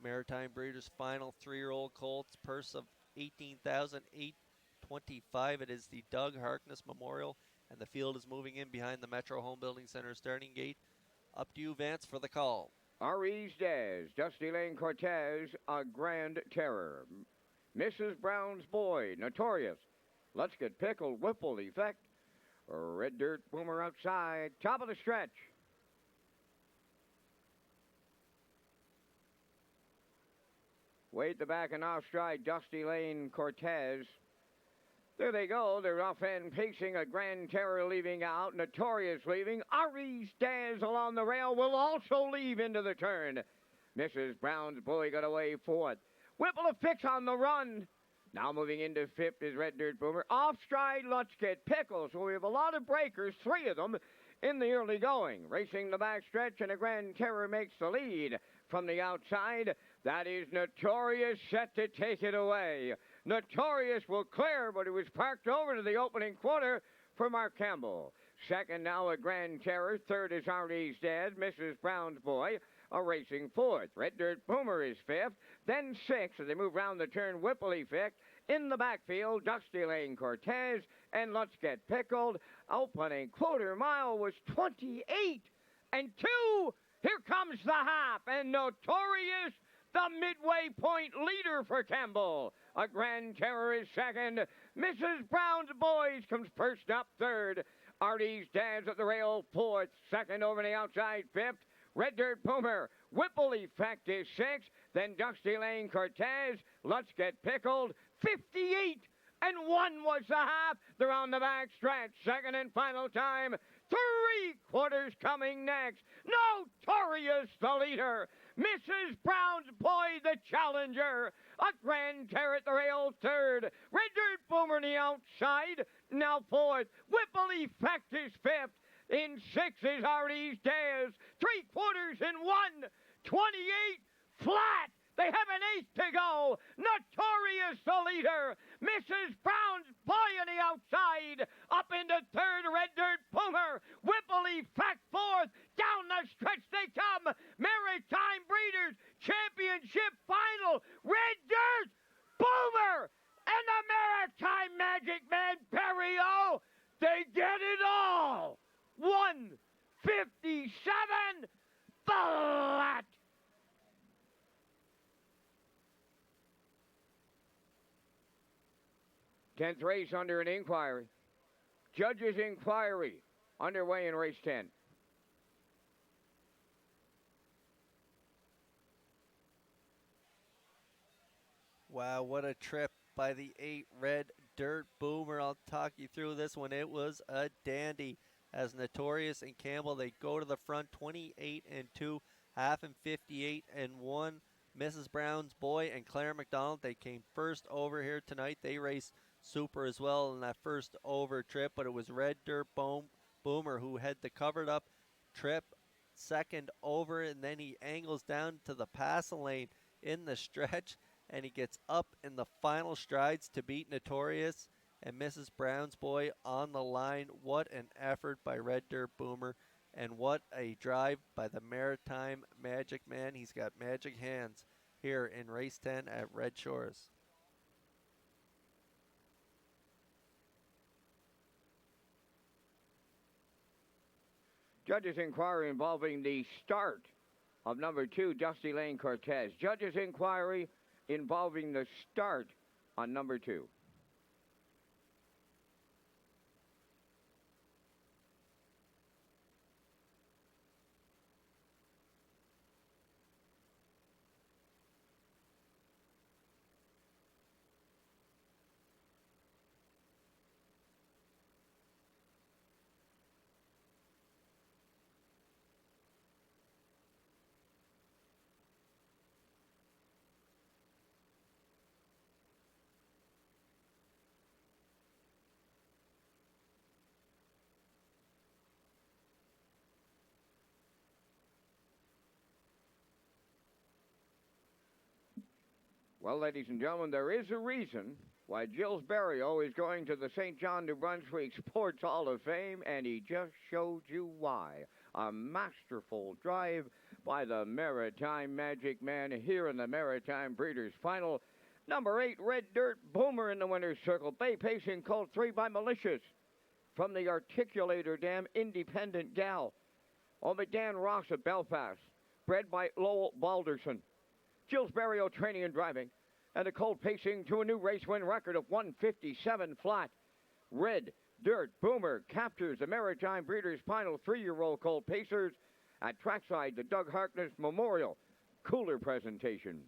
Maritime Breeders' final 3-year-old colts, purse of $18,825. It is the Doug Harkness Memorial, and the field is moving in behind the Metro Home Building Center starting gate. Up to you, Vance, for the call. R.E.'s Daz, Dusty Lane Cortez, A Grand Terror. Mrs. Brown's Boy, Notorious. Let's Get Pickled, Whipple Effect. Red Dirt Boomer outside, top of the stretch. Way at the back and off stride, Dusty Lane Cortez. There they go. They're off and pacing. A Grand Terror leaving out. Notorious leaving. R.E. Daz along the rail will also leave into the turn. Mrs. Brown's Boy got away fourth. Whipple of Fix on the run. Now moving into fifth is Red Dirt Boomer. Off stride, Let's Get Pickled. So we have a lot of breakers, 3 of them in the early going. Racing the back stretch, and a Grand Terror makes the lead from the outside. That is Notorious set to take it away. Notorious will clear, but he was parked over to the opening quarter for Mark Campbell. Second now a Grand Terror. Third is R.E.'s Dad, Mrs. Brown's Boy, a racing fourth. Red Dirt Boomer is fifth. Then sixth as they move round the turn, Whipple Effect. In the backfield, Dusty Lane Cortez and Let's Get Pickled. Opening quarter mile was 28 and 2. Here comes the half, and Notorious, the midway point leader for Campbell. A Grand Terror is second. Mrs. Brown's Boys comes first up third. R.E.'s Dad's at the rail fourth. Second over the outside fifth. Red Dirt Boomer. Whipple Effect is sixth. Then Dusty Lane Cortez. Let's Get Pickled. 58 and 1 was the half. They're on the back stretch. Second and final time. 3 quarters coming next. Notorious the leader. Mrs. Brown's Boy the challenger. A Grand Terror at the rail third. Red Dirt Boomer on the outside. Now fourth. Whipple Effect is fifth. In sixth is R.E.'s Daz. 3 quarters in 1. 28 flat. They have an eighth to go. Notorious the leader. Mrs. Brown's Boy on the outside. Up into third, Red Dirt Boomer. Whipple Effect fourth. Down the stretch they come. Maritime Breeders Championship final. Red Dirt Boomer and the Maritime Magic Man Perriot. They get it all. 157 flat. Tenth race under an inquiry. Judges' inquiry underway in race 10. Wow, what a trip by the 8 Red Dirt Boomer. I'll talk you through this one. It was a dandy. As Notorious and Campbell, they go to the front 28 and 2, half and 58 and 1. Mrs. Brown's Boy and Claire McDonald, they came first over here tonight. They raced super as well in that first over trip, but it was Red Dirt Boomer who had the covered up trip second over, and then he angles down to the passing lane in the stretch, and he gets up in the final strides to beat Notorious and Mrs. Brown's Boy on the line. What an effort by Red Dirt Boomer, and what a drive by the Maritime Magic Man. He's got magic hands here in race 10 at Red Shores. Judges' inquiry involving the start of number 2, Dusty Lane Cortez. Judges' inquiry involving the start on number 2. Well, ladies and gentlemen, there is a reason why Gilles Barrio is going to the St. John, New Brunswick Sports Hall of Fame, and he just showed you why. A masterful drive by the Maritime Magic Man here in the Maritime Breeders' Final. Number 8, Red Dirt Boomer in the winner's circle. Bay Pacing called 3 by Malicious. From the Articulator Dam, Independent Gal. Over Dan Ross of Belfast. Bred by Lowell Balderson. Gillsbury Training and Driving. And a cold pacing to a new race win record of 157 flat. Red Dirt Boomer captures the Maritime Breeders' Final 3-year-old colt pacers at trackside the Doug Harkness Memorial Cooler presentation.